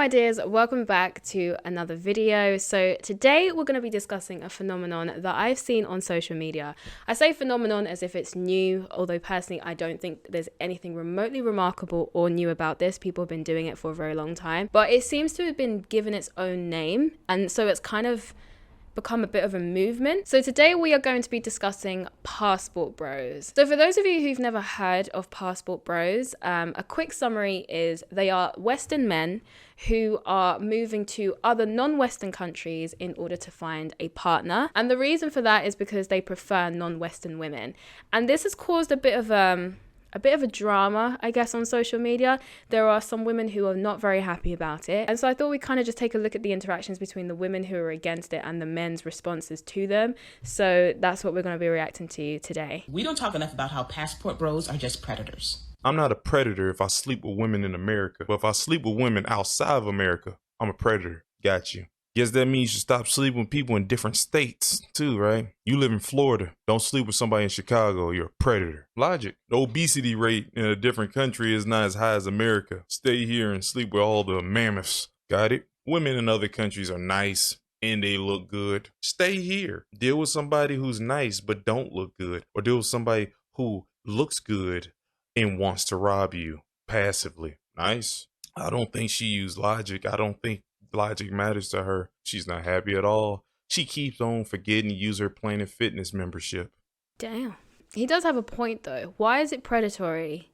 my dears, welcome back to another video. So today we're going to be discussing a phenomenon that I've seen on social media. I say phenomenon as if it's new, although personally I don't think there's anything remotely remarkable or new about this. People have been doing it for a very long time, but it seems to have been given its own name, and so it's kind of become a bit of a movement. So today we are going to be discussing passport bros. So for those of you who've never heard of passport bros, a quick summary is they are Western men who are moving to other non-Western countries in order to find a partner. And the reason for that is because they prefer non-Western women. And this has caused a bit of a drama, I guess, on social media. There are some women who are not very happy about it. And so I thought we'd kind of just take a look at the interactions between the women who are against it and the men's responses to them. So that's what we're going to be reacting to today. We don't talk enough about how passport bros are just predators. I'm not a predator if I sleep with women in America, but if I sleep with women outside of America, I'm a predator. Got you. Guess that means you should stop sleeping with people in different states too, right? You live in Florida. Don't sleep with somebody in Chicago. You're a predator. Logic. The obesity rate in a different country is not as high as America. Stay here and sleep with all the mammoths. Got it? Women in other countries are nice and they look good. Stay here. Deal with somebody who's nice but don't look good. Or deal with somebody who looks good and wants to rob you passively. Nice. I don't think she used logic. I don't think logic matters to her. She's not happy at all. She keeps on forgetting to use her Planet Fitness membership. Damn. He does have a point though. Why is it predatory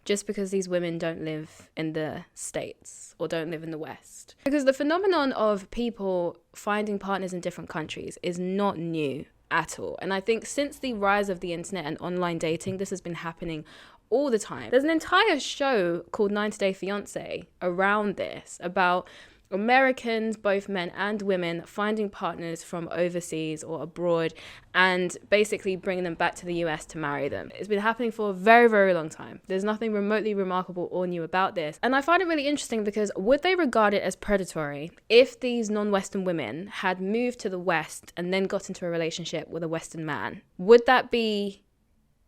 just because these women don't live in the States or don't live in the West? Because the phenomenon of people finding partners in different countries is not new at all. And I think since the rise of the internet and online dating, this has been happening all the time. There's an entire show called 90 Day Fiancé around this, about Americans, both men and women, finding partners from overseas or abroad and basically bringing them back to the US to marry them. It's been happening for a very, very long time. There's nothing remotely remarkable or new about this. And I find it really interesting because would they regard it as predatory if these non-Western women had moved to the West and then got into a relationship with a Western man? Would that be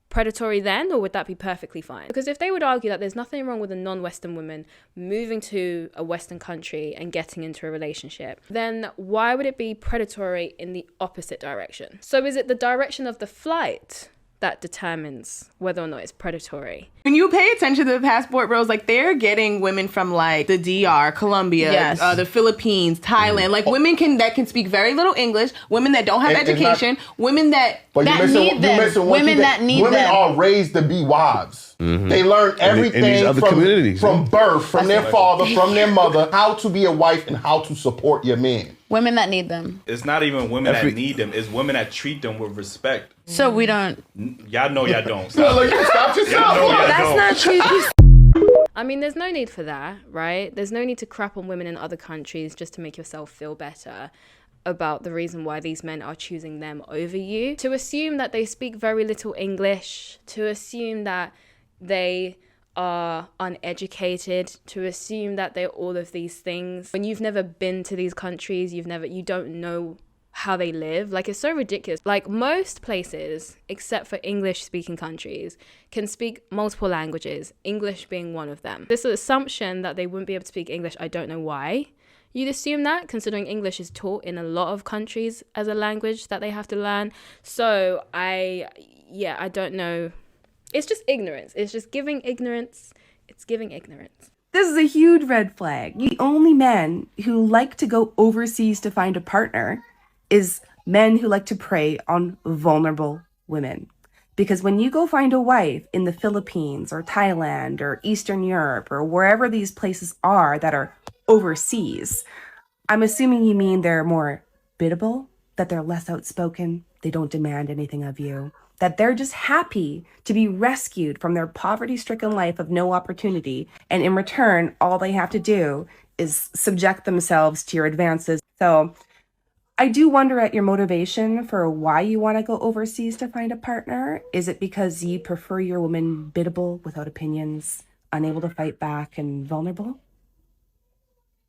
predatory then, or would that be perfectly fine? Because if they would argue that there's nothing wrong with a non-Western woman moving to a Western country and getting into a relationship, then why would it be predatory in the opposite direction? So is it the direction of the flight that determines whether or not it's predatory? When you pay attention to the passport bros, like they're getting women from like the DR, Colombia, Yes. The Philippines, Thailand, like women that can speak very little English, women that don't have education, women that need them. Women that need them. Women are raised to be wives. They learn everything from birth, from their father, from their mother, how to be a wife and how to support your man. Women that need them. It's not even women that need them. It's women that treat them with respect. So we don't. Y'all know y'all don't. Stop, Stop yourself. That's not true. I mean, there's no need for that, right? There's no need to crap on women in other countries just to make yourself feel better about the reason why these men are choosing them over you. To assume that they speak very little English, to assume that they are uneducated, to assume that they're all of these things. When you've never been to these countries, you don't know how they live. Like, it's so ridiculous. Like, most places, except for English speaking countries, can speak multiple languages, English being one of them. This assumption that they wouldn't be able to speak English, I don't know why you'd assume that, considering English is taught in a lot of countries as a language that they have to learn. So I don't know. It's just ignorance. It's just giving ignorance. It's giving ignorance. This is a huge red flag. The only men who like to go overseas to find a partner is men who like to prey on vulnerable women. Because when you go find a wife in the Philippines or Thailand or Eastern Europe or wherever these places are that are overseas, I'm assuming you mean they're more biddable, that they're less outspoken, they don't demand anything of you, that they're just happy to be rescued from their poverty-stricken life of no opportunity, and in return, all they have to do is subject themselves to your advances. So I do wonder at your motivation for why you want to go overseas to find a partner. Is it because you prefer your woman biddable, without opinions, unable to fight back, and vulnerable?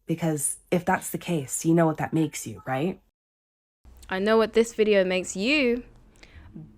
Because if that's the case, you know what that makes you, right? I know what this video makes you.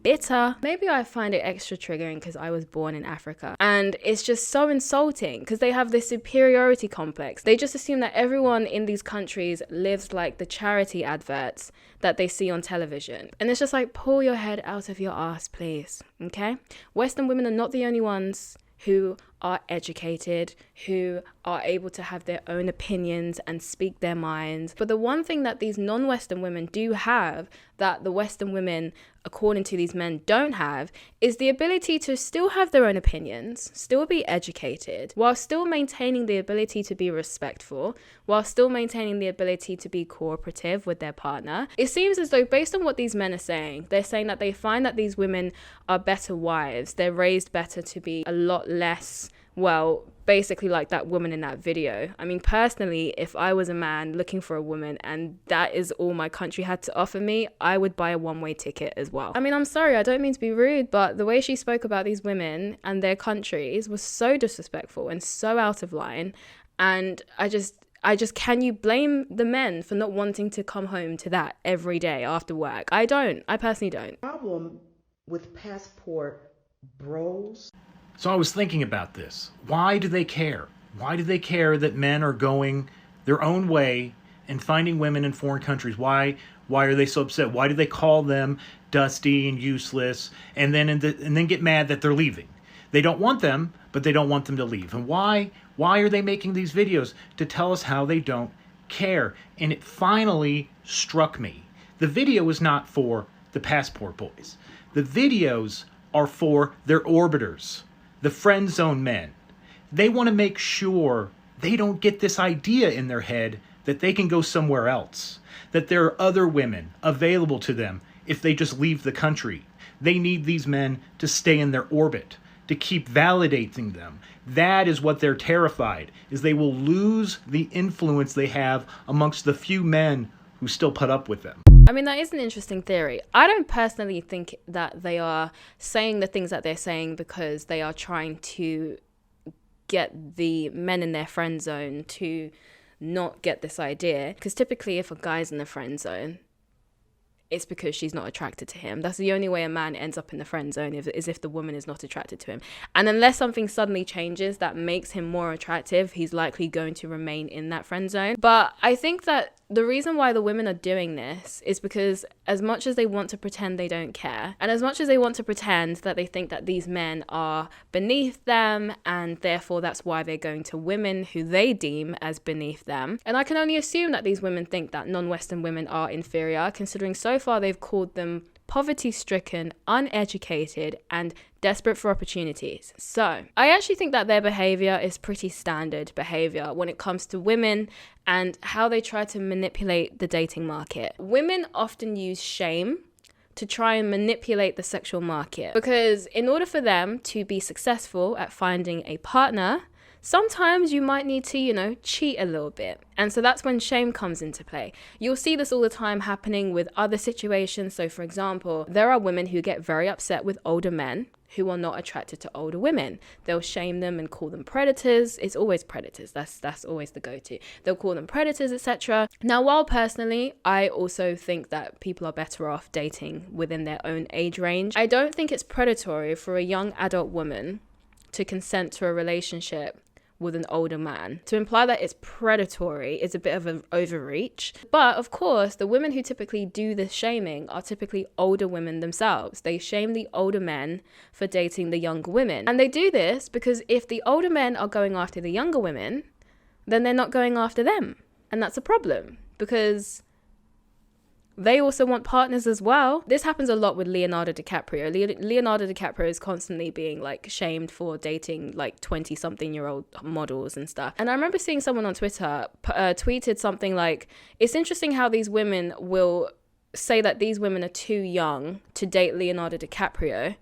bitter. Maybe I find it extra triggering because I was born in Africa, and it's just so insulting because they have this superiority complex. They just assume that everyone in these countries lives like the charity adverts that they see on television, and it's just like, pull your head out of your ass, please. Okay, Western women are not the only ones who are educated, who are able to have their own opinions and speak their minds. But the one thing that these non-Western women do have that the Western women, according to these men, don't have is the ability to still have their own opinions, still be educated, while still maintaining the ability to be respectful, while still maintaining the ability to be cooperative with their partner. It seems as though, based on what these men are saying, they're saying that they find that these women are better wives. They're raised better to be a lot less, well, basically like that woman in that video. I mean, personally, if I was a man looking for a woman and that is all my country had to offer me, I would buy a one-way ticket as well. I mean, I'm sorry, I don't mean to be rude, but the way she spoke about these women and their countries was so disrespectful and so out of line. And I just, can you blame the men for not wanting to come home to that every day after work? I personally don't. Problem with passport bros. So I was thinking about this. Why do they care? Why do they care that men are going their own way and finding women in foreign countries? Why are they so upset? Why do they call them dusty and useless and then get mad that they're leaving? They don't want them, but they don't want them to leave. And why are they making these videos? To tell us how they don't care. And it finally struck me. The video is not for the passport boys. The videos are for their orbiters, the friend zone men. They want to make sure they don't get this idea in their head that they can go somewhere else, that there are other women available to them if they just leave the country. They need these men to stay in their orbit, to keep validating them. That is what they're terrified, is they will lose the influence they have amongst the few men who still put up with them. I mean, that is an interesting theory. I don't personally think that they are saying the things that they're saying because they are trying to get the men in their friend zone to not get this idea. Because typically if a guy's in the friend zone, it's because she's not attracted to him. That's the only way a man ends up in the friend zone is if the woman is not attracted to him. And unless something suddenly changes that makes him more attractive, he's likely going to remain in that friend zone. But I think that the reason why the women are doing this is because as much as they want to pretend they don't care, and as much as they want to pretend that they think that these men are beneath them, and therefore that's why they're going to women who they deem as beneath them. And I can only assume that these women think that non-Western women are inferior, considering so far they've called them poverty-stricken, uneducated, and desperate for opportunities. So I actually think that their behavior is pretty standard behavior when it comes to women and how they try to manipulate the dating market. Women often use shame to try and manipulate the sexual market, because in order for them to be successful at finding a partner, sometimes you might need to, cheat a little bit. And so that's when shame comes into play. You'll see this all the time happening with other situations. So for example, there are women who get very upset with older men who are not attracted to older women. They'll shame them and call them predators. It's always predators. That's always the go-to. They'll call them predators, etc. Now, while personally, I also think that people are better off dating within their own age range, I don't think it's predatory for a young adult woman to consent to a relationship with an older man. To imply that it's predatory is a bit of an overreach. But of course, the women who typically do this shaming are typically older women themselves. They shame the older men for dating the younger women. And they do this because if the older men are going after the younger women, then they're not going after them. And that's a problem because they also want partners as well. This happens a lot with Leonardo DiCaprio. Leonardo DiCaprio is constantly being shamed for dating 20-something-year-old models and stuff. And I remember seeing someone on Twitter tweeted something like, it's interesting how these women will say that these women are too young to date Leonardo DiCaprio,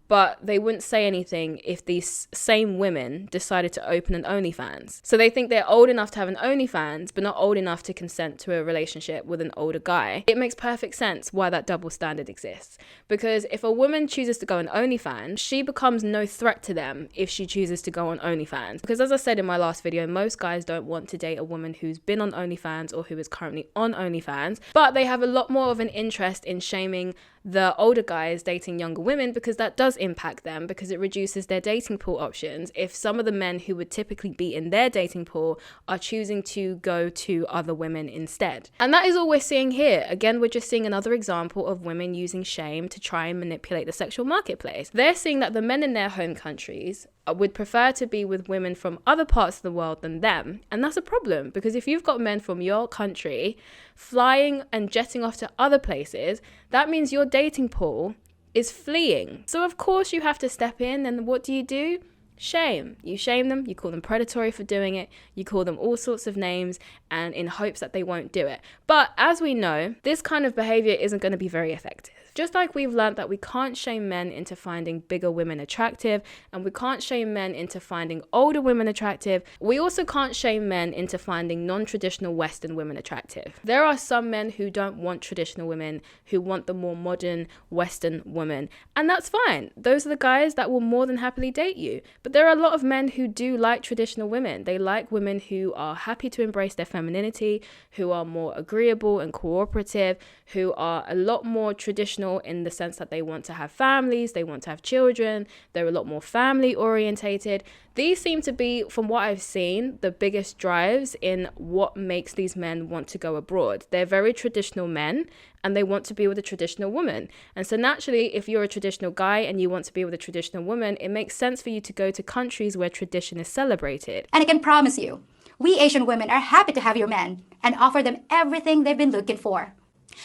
but they wouldn't say anything if these same women decided to open an OnlyFans. So they think they're old enough to have an OnlyFans, but not old enough to consent to a relationship with an older guy. It makes perfect sense why that double standard exists. Because if a woman chooses to go on OnlyFans, she becomes no threat to them if she chooses to go on OnlyFans. Because as I said in my last video, most guys don't want to date a woman who's been on OnlyFans or who is currently on OnlyFans, but they have a lot more of an interest in shaming the older guys dating younger women, because that does impact them, because it reduces their dating pool options if some of the men who would typically be in their dating pool are choosing to go to other women instead. And that is all we're seeing here. Again, we're just seeing another example of women using shame to try and manipulate the sexual marketplace. They're seeing that the men in their home countries would prefer to be with women from other parts of the world than them. And that's a problem, because if you've got men from your country flying and jetting off to other places, that means your dating pool is fleeing. So of course you have to step in, and what do? Shame. You shame them, you call them predatory for doing it, you call them all sorts of names, and in hopes that they won't do it. But as we know, this kind of behavior isn't going to be very effective. Just like we've learned that we can't shame men into finding bigger women attractive, and we can't shame men into finding older women attractive, we also can't shame men into finding non-traditional Western women attractive. There are some men who don't want traditional women, who want the more modern Western woman, and that's fine. Those are the guys that will more than happily date you. But there are a lot of men who do like traditional women. They like women who are happy to embrace their femininity, who are more agreeable and cooperative, who are a lot more traditional in the sense that they want to have families, they want to have children, they're a lot more family orientated. These seem to be, from what I've seen, the biggest drives in what makes these men want to go abroad. They're very traditional men, and they want to be with a traditional woman. And so naturally, if you're a traditional guy and you want to be with a traditional woman, it makes sense for you to go to countries where tradition is celebrated. And I can promise you, we Asian women are happy to have your men and offer them everything they've been looking for.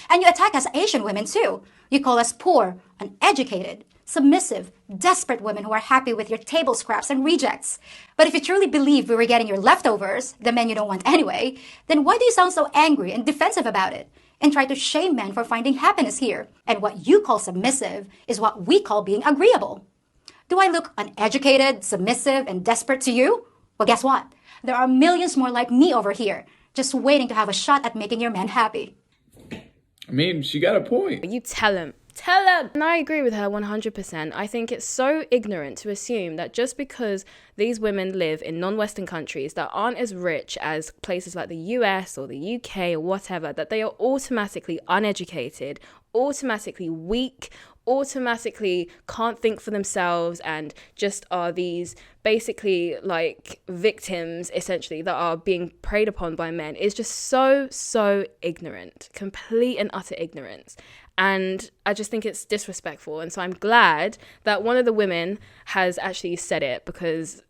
And you attack us Asian women too. You call us poor, uneducated, submissive, desperate women who are happy with your table scraps and rejects. But if you truly believe we were getting your leftovers, the men you don't want anyway, then why do you sound so angry and defensive about it and try to shame men for finding happiness here? And what you call submissive is what we call being agreeable. Do I look uneducated, submissive, and desperate to you? Well, guess what? There are millions more like me over here, just waiting to have a shot at making your men happy. I mean, she got a point. You tell him. Tell him! And I agree with her 100%. I think it's so ignorant to assume that just because these women live in non-Western countries that aren't as rich as places like the US or the UK or whatever, that they are automatically uneducated, automatically weak, automatically can't think for themselves, and just are these basically like victims essentially that are being preyed upon by men is just so ignorant, complete and utter ignorance. And I just think it's disrespectful. And so I'm glad that one of the women has actually said it, because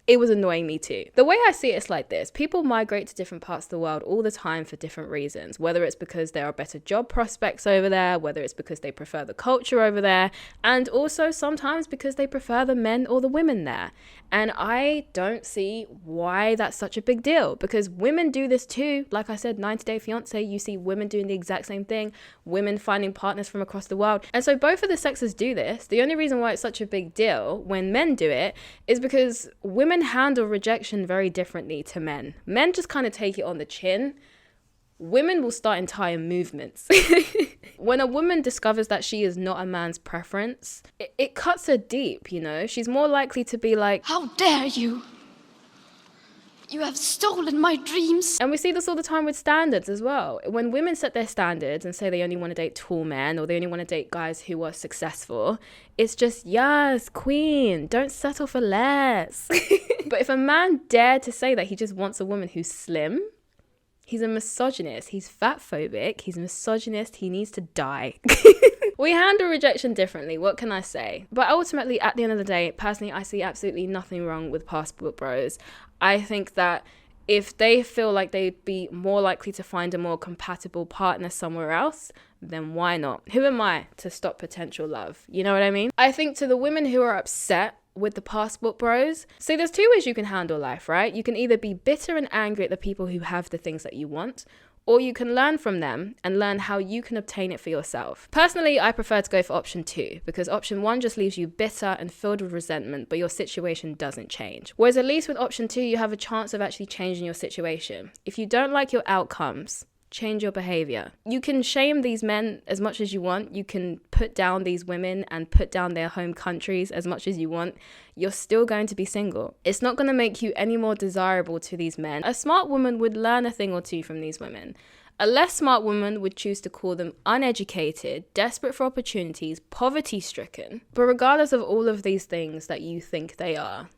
it was annoying me too. The way I see it is like this. People migrate to different parts of the world all the time for different reasons, whether it's because there are better job prospects over there, whether it's because they prefer the culture over there, and also sometimes because they prefer the men or the women there. And I don't see why that's such a big deal, because women do this too. Like I said, 90 Day Fiance, you see women doing the exact same thing, women finding partners from across the world. And so both of the sexes do this. The only reason why it's such a big deal when men do it is because women handle rejection very differently to men. Men just kind of take it on the chin. Women will start entire movements. When a woman discovers that she is not a man's preference, it cuts her deep, you know? She's more likely to be like, "How dare you? You have stolen my dreams." And we see this all the time with standards as well. When women set their standards and say they only want to date tall men, or they only want to date guys who are successful, it's just, yes, queen, don't settle for less. But if a man dared to say that he just wants a woman who's slim, he's a misogynist, he's fatphobic, he's a misogynist, he needs to die. We handle rejection differently, what can I say? But ultimately, at the end of the day, personally, I see absolutely nothing wrong with passport bros. I think that if they feel like they'd be more likely to find a more compatible partner somewhere else, then why not? Who am I to stop potential love? You know what I mean? I think to the women who are upset with the passport bros, see, there's two ways you can handle life, right? You can either be bitter and angry at the people who have the things that you want, or you can learn from them and learn how you can obtain it for yourself. Personally, I prefer to go for option 2, because option 1 just leaves you bitter and filled with resentment, but your situation doesn't change. Whereas at least with option 2, you have a chance of actually changing your situation. If you don't like your outcomes, change your behavior. You can shame these men as much as you want. You can put down these women and put down their home countries as much as you want. You're still going to be single. It's not going to make you any more desirable to these men. A smart woman would learn a thing or two from these women. A less smart woman would choose to call them uneducated, desperate for opportunities, poverty-stricken. But regardless of all of these things that you think they are,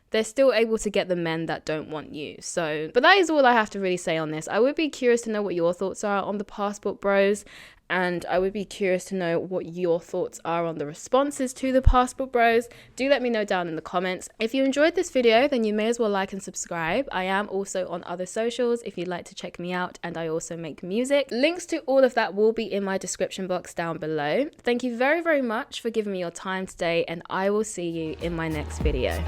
they're still able to get the men that don't want you. So, but that is all I have to really say on this. I would be curious to know what your thoughts are on the passport bros, and I would be curious to know what your thoughts are on the responses to the passport bros. Do let me know down in the comments. If you enjoyed this video, then you may as well like and subscribe. I am also on other socials if you'd like to check me out, and I also make music. Links to all of that will be in my description box down below. Thank you very, very much for giving me your time today, and I will see you in my next video.